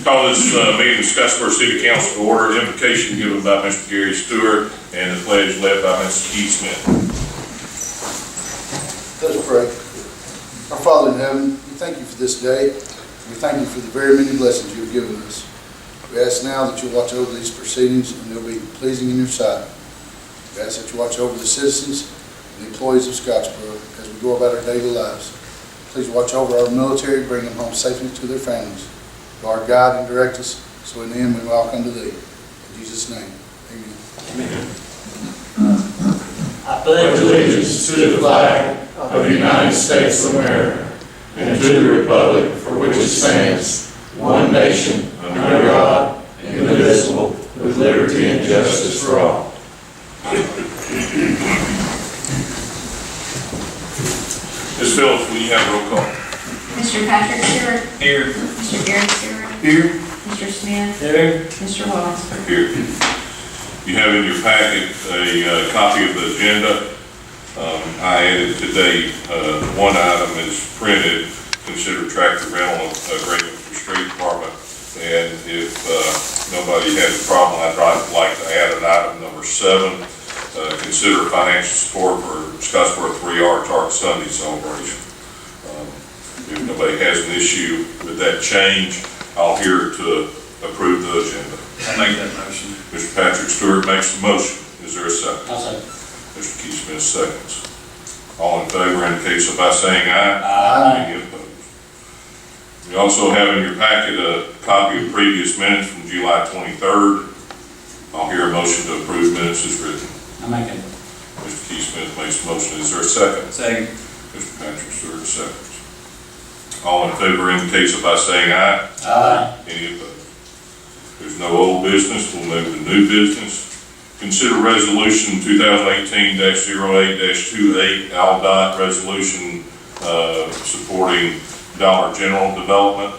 Call this meeting of Scottsboro City Council to order. Invocation given by Mr. Gary Stewart and the pledge led by Mr. Keith Smith. Let us pray. Our Father in heaven, we thank you for this day. We thank you for the very many blessings you have given us. We ask now that you'll watch over these proceedings and they'll be pleasing in your sight. We ask that you watch over the citizens and the employees of Scottsboro as we go about our daily lives. Please watch over our military, bring them home safely to their families. Lord, guide and direct us, so in the end we will all come to thee. In Jesus' name, amen. Amen. I pledge allegiance to the flag of the United States of America and to the republic for which it stands, one nation, under God, indivisible, with liberty and justice for all. Ms. Phillips, will you have a roll call? Mr. Patrick Stewart. Here. Mr. Gary Stewart. Here. Mr. Smith. Here. Mr. Wells. Here. You have in your packet a copy of the agenda. I added today, one item is printed, consider tractor rental agreement for street department. And if nobody has a problem, I'd like to add an item number 7, consider financial support for Scottsboro 3R Target Sunday celebration. If nobody has an issue with that change, I'll hear to approve the agenda. I'll make that motion. Mr. Patrick Stewart makes the motion. Is there a second? I'll second. Mr. Keith Smith seconds. All in favor indicate so by saying aye. Aye. Any opposed? You also have in your packet a copy of previous minutes from July 23rd. I'll hear a motion to approve minutes as written. I'll make it. Mr. Keith Smith makes the motion. Is there a second? Second. Mr. Patrick Stewart seconds. All in favor indicate so by saying aye. Aye. Any opposed? There's no old business. We'll move to new business. Consider resolution 2018-08-28 ALDOT resolution supporting Dollar General development.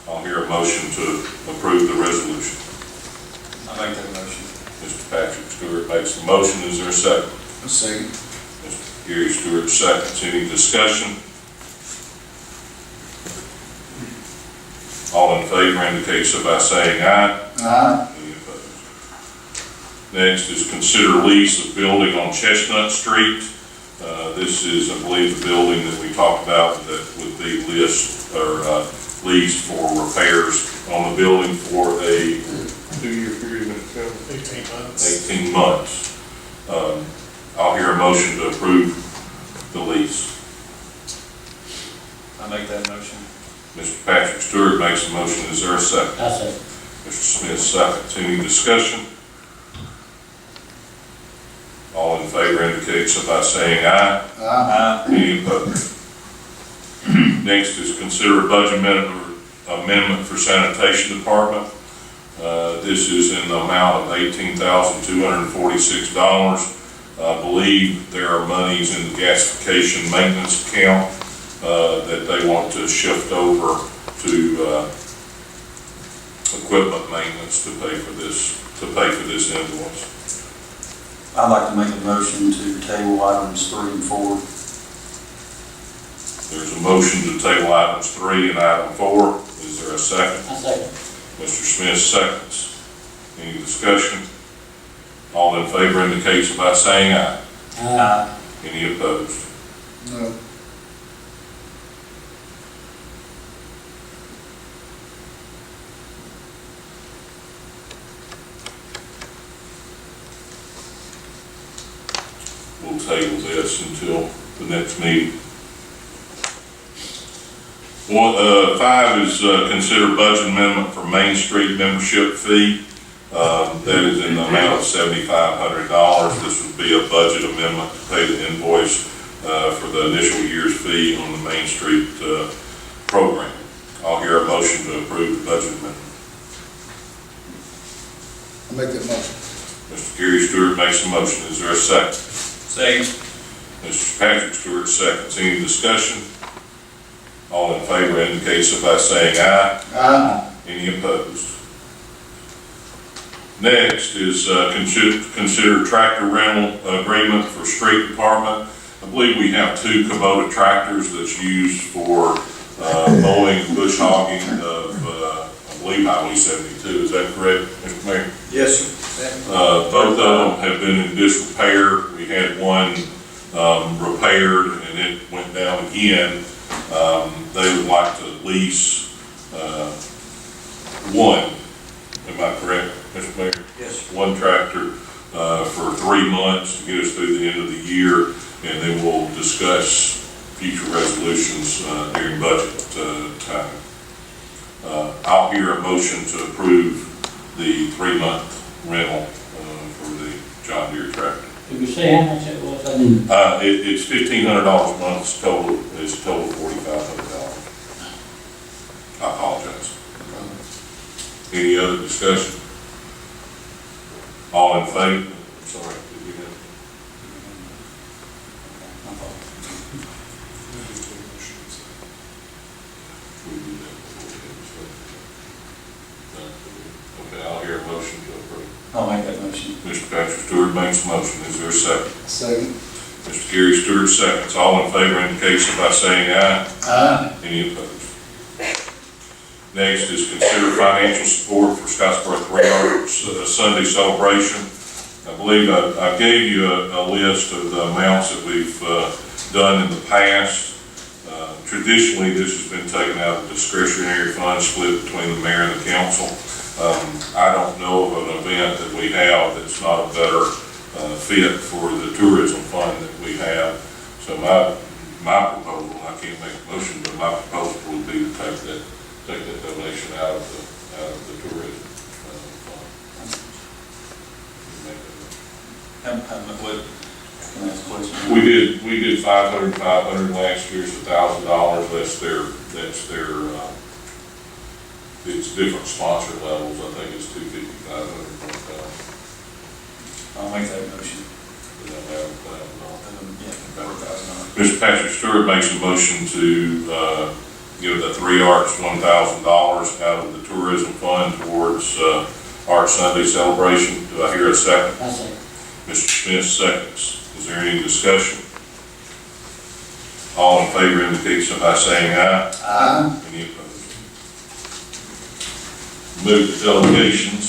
I'll hear a motion to approve the resolution. I'll make that motion. Mr. Patrick Stewart makes the motion. Is there a second? A second. Mr. Gary Stewart seconds. Any discussion? All in favor indicate so by saying aye. Aye. Any opposed? Next is consider lease of building on Chestnut Street. This is, I believe, the building that we talked about that would be leased for repairs on the building for a 2-year period of 18 months. 18 months. I'll hear a motion to approve the lease. I'll make that motion. Mr. Patrick Stewart makes a motion. Is there a second? I'll second. Mr. Smith seconds. Any discussion? All in favor indicate so by saying aye. Aye. Any opposed? Next is consider a budget amendment for sanitation department. This is in the amount of $18,246. I believe there are monies in the gasification maintenance account that they want to shift over to equipment maintenance to pay for this invoice. I'd like to make a motion to table items 3 and 4. There's a motion to table items 3 and item 4. Is there a second? I'll second. Mr. Smith seconds. Any discussion? All in favor indicate so by saying aye. Aye. Any opposed? No. We'll table this until the next meeting. 5 is consider budget amendment for Main Street membership fee. That is in the amount of $7,500. This would be a budget amendment to pay the invoice for the initial year's fee on the Main Street program. I'll hear a motion to approve the budget amendment. I'll make that motion. Mr. Gary Stewart makes a motion. Is there a second? Second. Mr. Patrick Stewart seconds. Any discussion? All in favor indicate so by saying aye. Aye. Any opposed? Next is consider tractor rental agreement for street department. I believe we have 2 Kubota tractors that's used for mowing, bush hogging of, I believe Highway 72, is that correct, Mr. Mayor? Yes, sir. Both of them have been in disrepair. We had one repaired and it went down again. They would like to lease one, am I correct, Mr. Mayor? Yes. One tractor for 3 months to get us through the end of the year, and then we'll discuss future resolutions during budget time. I'll hear a motion to approve the 3-month rental for the John Deere tractor. Did we say how much it was? I didn't. It's $1,500 a month, it's total $4,500. I apologize. Any other discussion? All in favor? Sorry, did we have? We did that before. Okay, I'll hear a motion to approve. I'll make that motion. Mr. Patrick Stewart makes a motion. Is there a second? Second. Mr. Gary Stewart seconds. All in favor indicate so by saying aye. Aye. Any opposed? Next is consider financial support for Scottsboro 3 Sunday celebration. I believe I gave you a list of the amounts that we've done in the past. Traditionally, this has been taken out of discretionary funds split between the mayor and the council. I don't know of an event that we have that's not a better fit for the tourism fund that we have. So my proposal, I can't make a motion, but my proposal would be to take that donation out of the tourism fund. What, can I ask a question? We did 500 last year, it's $1,000. That's their it's different sponsor levels. I think it's 250, 500, 1,000. I'll make that motion. $1,000. $4,000. Mr. Patrick Stewart makes a motion to give the 3 Arts $1,000 out of the tourism fund towards Art Sunday celebration. Do I hear a second? I say. Mr. Smith seconds. Is there any discussion? All in favor indicate so by saying aye. Aye. Any opposed? Move to delegations.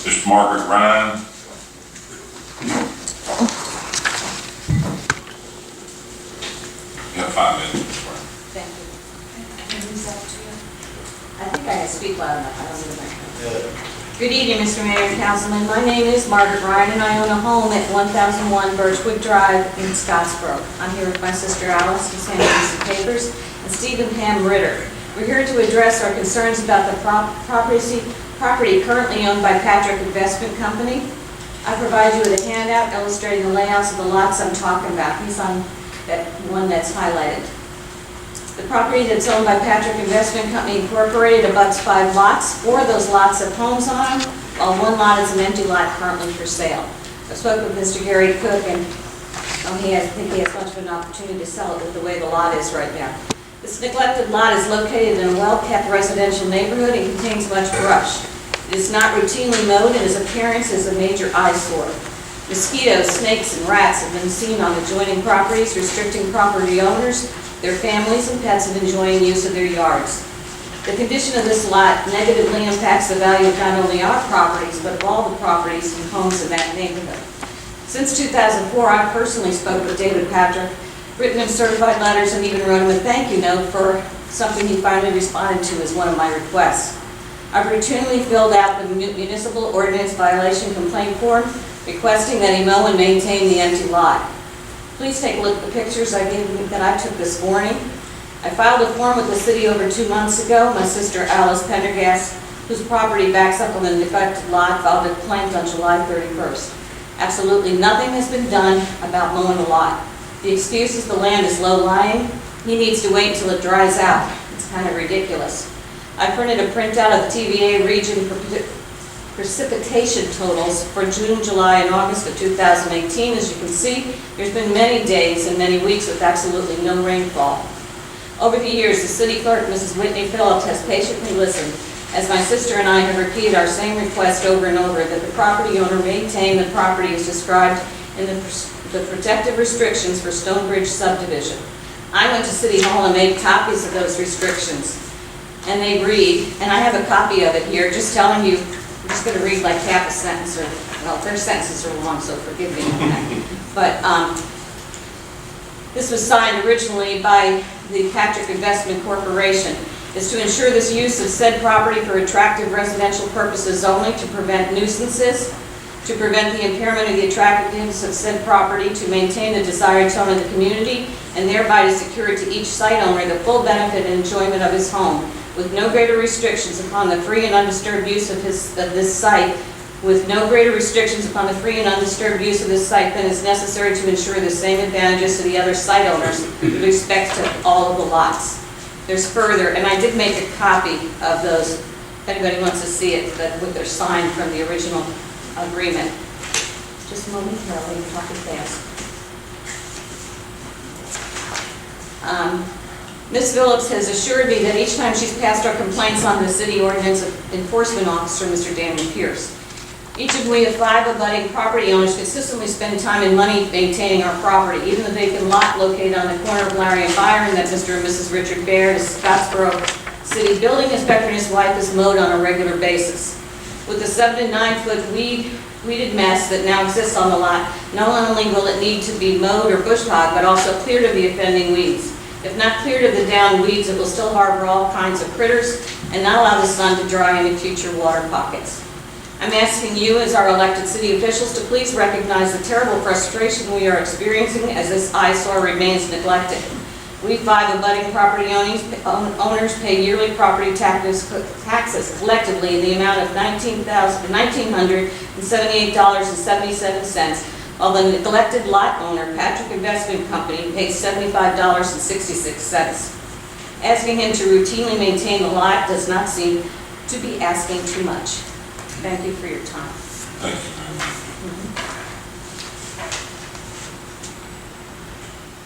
Mr. Margaret Ryan. You have 5 minutes, Mr. Ryan. Thank you. Can you send it to you? I think I can speak loud enough. I don't need a microphone. Good evening, Mr. Mayor and Councilman. My name is Margaret Ryan, and I own a home at 1001 Birchwood Drive in Scottsboro. I'm here with my sister Alice, who's handing me some papers, and Stephen Pam Ritter. We're here to address our concerns about the property currently owned by Patrick Investment Company. I provide you with a handout illustrating the layouts of the lots I'm talking about. He's on that one that's highlighted. The property that's owned by Patrick Investment Company Incorporated abuts 5 lots. 4 of those lots have homes on them, while 1 lot is an empty lot currently for sale. I spoke with Mr. Gary Cook, and I think he has much of an opportunity to sell it with the way the lot is right now. This neglected lot is located in a well-kept residential neighborhood and contains much brush. It is not routinely mowed, and its appearance is a major eyesore. Mosquitoes, snakes, and rats have been seen on adjoining properties, restricting property owners, their families, and pets in enjoying use of their yards. The condition of this lot negatively impacts the value of not only our properties, but of all the properties and homes in that neighborhood. Since 2004, I personally spoke with David Patrick, written him certified letters, and even wrote him a thank you note for something he finally responded to as one of my requests. I've routinely filled out the municipal ordinance violation complaint form, requesting that he mow and maintain the empty lot. Please take a look at the pictures that I took this morning. I filed a form with the city over 2 months ago. My sister Alice Pendergast, whose property backs up on the neglected lot, filed a complaint on July 31st. Absolutely nothing has been done about mowing the lot. The excuse is the land is low-lying. He needs to wait until it dries out. It's kind of ridiculous. I printed a printout of the TVA region precipitation totals for June, July, and August of 2018. As you can see, there's been many days and many weeks with absolutely no rainfall. Over the years, the city clerk, Mrs. Whitney Phillips, has patiently listened as my sister and I have repeated our same request over and over, that the property owner maintain the property as described in the protective restrictions for Stonebridge subdivision. I went to City Hall and made copies of those restrictions. and they read, and I have a copy of it here, just telling you, I'm just going to read like half a sentence, or, well, their sentences are long, so forgive me on that. But this was signed originally by the Patrick Investment Corporation. Is to ensure this use of said property for attractive residential purposes only, to prevent nuisances, to prevent the impairment of the attractiveness of said property, to maintain the desired tone of the community, and thereby to secure to each site owner the full benefit and enjoyment of his home, with no greater restrictions upon the free and undisturbed use of this site, with no greater restrictions upon the free and undisturbed use of this site than is necessary to ensure the same advantages to the other site owners with respect to all of the lots. There's further, and I did make a copy of those, if anybody wants to see it, with their sign from the original agreement. Just momentarily, I'm talking fast. Ms. Phillips has assured me that each time she's passed our complaints on to the city ordinance enforcement officer, Mr. Daniel Pierce. Each of we, the 5 abutting property owners, consistently spend time and money maintaining our property. Even the vacant lot located on the corner of Larry and Byron that Mr. and Mrs. Richard Baird, a Scottsboro city building inspector, and his wife is mowed on a regular basis. With the 7 to 9 foot weeded mess that now exists on the lot, not only will it need to be mowed or bush hogged, but also cleared of the offending weeds. If not cleared of the down weeds, it will still harbor all kinds of critters and not allow the sun to dry any future water pockets. I'm asking you, as our elected city officials, to please recognize the terrible frustration we are experiencing as this eyesore remains neglected. We 5 abutting property owners pay yearly property taxes collectively in the amount of $1,978.77, while the neglected lot owner, Patrick Investment Company, pays $75.66. Asking him to routinely maintain the lot does not seem to be asking too much. Thank you for your time. Thank you very much.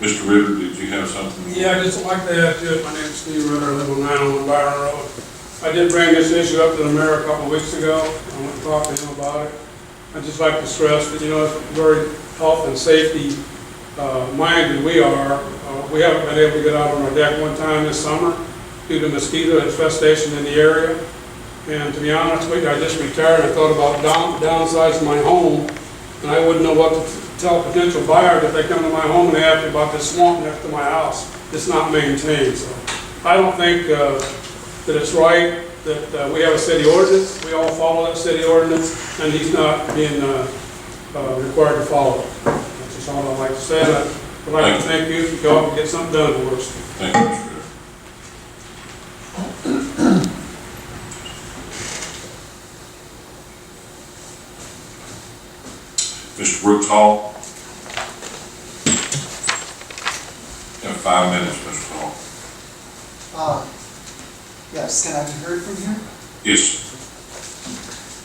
Mr. Ritter, did you have something? Yeah, I'd just like to add to it. My name is Steve Ritter, I live on 901 Byron Road. I did bring this issue up to the mayor a couple of weeks ago. I went to talk to him about it. I'd just like to stress that, it's very health and safety minded we are. We haven't been able to get out on our deck one time this summer due to mosquito infestation in the area. And to be honest with you, I just retired. I thought about downsizing my home, and I wouldn't know what to tell potential buyers if they come to my home and they ask me about this swamp next to my house. It's not maintained, so I don't think that it's right that we have a city ordinance. We all follow that city ordinance, and he's not being required to follow it. That's just all I'd like to say. I'd like to thank you for going and get something done for us. Thank you, Mr. Ritter. Mr. Brooks Hall? You have 5 minutes, Mr. Hall. Yes, can I be heard from here? Yes.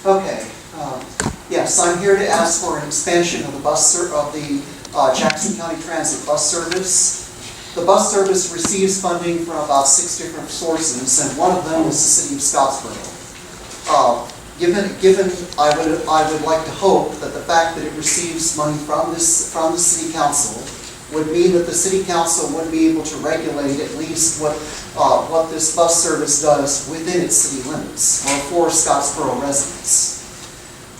Okay. Yes, I'm here to ask for an expansion of the Jackson County Transit bus service. The bus service receives funding from about 6 different sources, and one of them is the city of Scottsboro. Given, I would like to hope that the fact that it receives money from the city council would mean that the city council would be able to regulate at least what this bus service does within its city limits, or for Scottsboro residents.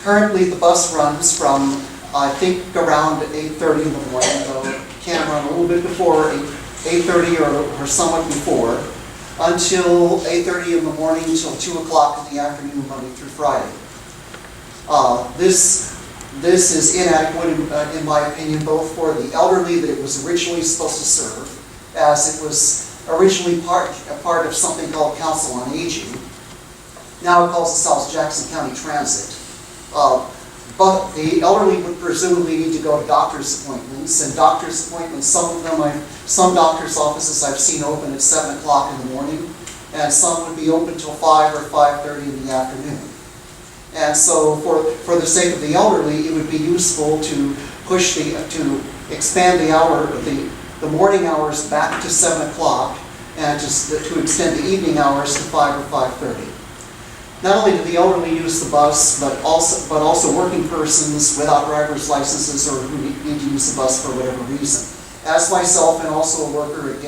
Currently, the bus runs from, I think, around 8:30 in the morning, though it can run a little bit before 8:30 or somewhat before, until 8:30 in the morning until 2 o'clock in the afternoon, Monday through Friday. This is inadequate, in my opinion, both for the elderly that it was originally supposed to serve, as it was originally part of something called Council on Aging. Now it calls itself Jackson County Transit. But the elderly would presumably need to go to doctor's appointments, and doctor's appointments, some doctor's offices I've seen open at 7 o'clock in the morning, and some would be open till 5 or 5:30 in the afternoon. And so for the sake of the elderly, it would be useful to expand the morning hours back to 7 o'clock, and to extend the evening hours to 5 or 5:30. Not only do the elderly use the bus, but also working persons without driver's licenses or who need to use the bus for whatever reason. As myself and also a worker at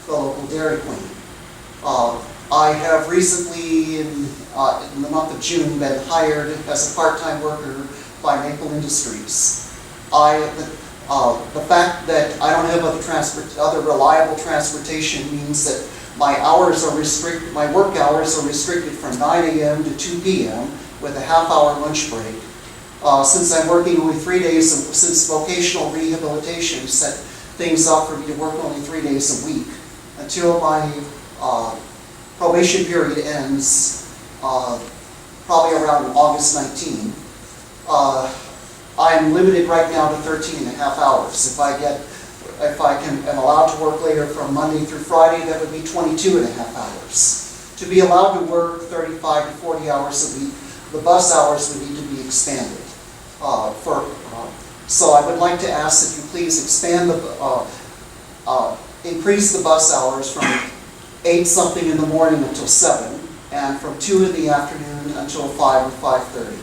the local Dairy Queen. I have recently, in the month of June, been hired as a part-time worker by Maple Industries. The fact that I don't have other reliable transportation means that my hours are restricted, my work hours are restricted from 9 a.m. to 2 p.m. with a half-hour lunch break. Since I'm working only 3 days, since vocational rehabilitation set things up for me to work only 3 days a week, until my probation period ends, probably around August 19. I'm limited right now to 13 and a half hours. If I am allowed to work later from Monday through Friday, that would be 22 and a half hours. To be allowed to work 35 to 40 hours a week, the bus hours would need to be expanded. So I would like to ask that you please expand increase the bus hours from 8-something in the morning until 7, and from 2 in the afternoon until 5 or 5:30.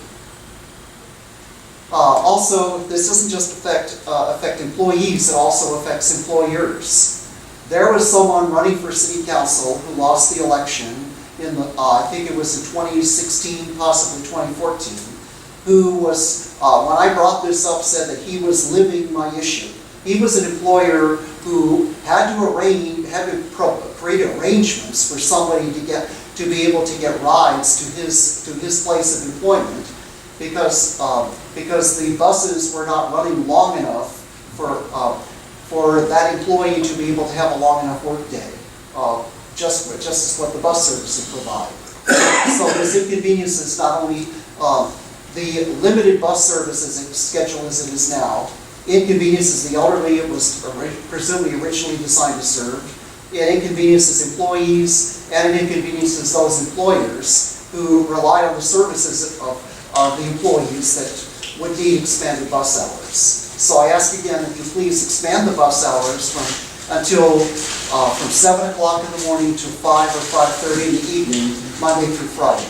Also, this doesn't just affect employees, it also affects employers. There was someone running for city council who lost the election in I think it was in 2016, possibly 2014, who was, when I brought this up, said that he was living my issue. He was an employer who had to create arrangements for somebody to be able to get rides to his place of employment, because the buses were not running long enough for that employee to be able to have a long enough work day, just as what the bus services provide. So this inconveniences not only the limited bus services schedule as it is now, inconveniences the elderly it was presumably originally designed to serve, it inconveniences employees, and it inconveniences those employers who rely on the services of the employees that would need expanded bus hours. So I ask again that you please expand the bus hours from 7 o'clock in the morning to 5 or 5:30 in the evening, Monday through Friday.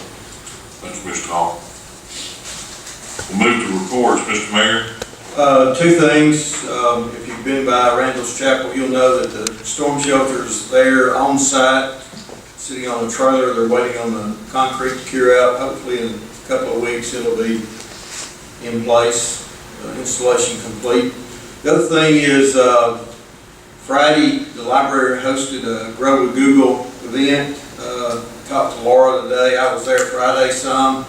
Thank you, Mr. Hall. We'll move to reports, Mr. Mayor. Two things. If you've been by Randall's Chapel, you'll know that the storm shelter is there on site, sitting on the trailer. They're waiting on the concrete to cure out. Hopefully in a couple of weeks it'll be in place, installation complete. The other thing is Friday the library hosted a Grow with Google event. Talked to Laura today. I was there Friday some.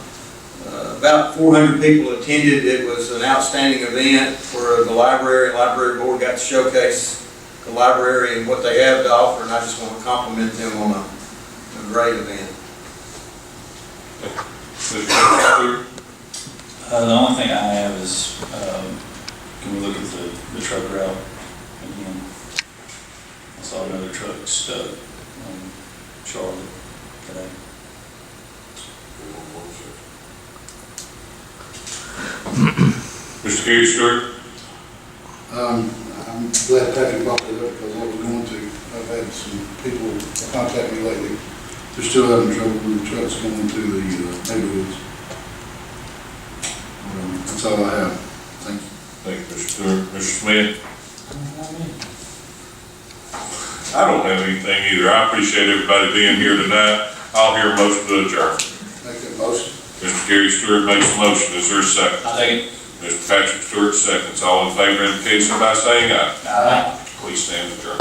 About 400 people attended. It was an outstanding event for the library. The library board got to showcase the library and what they have to offer, and I just want to compliment them on a great event. The only thing I have is, can we look at the truck route again? I saw another truck stuck on Charlotte today. Mr. Gary Stewart. I'm glad Patrick brought that up because I was going to. I've had some people contact me lately. They're still having trouble with the trucks going through the neighborhoods. That's all I have. Thank you. Thank you, Mr. Stewart. Mr. Smith. I don't have anything either. I appreciate everybody being here tonight. I'll hear a motion to adjourn. Make that motion. Mr. Gary Stewart makes a motion. Is there a second? I'll take it. Mr. Patrick Stewart seconds. All in favor indicate so by saying aye. Aye. Please stand adjourned.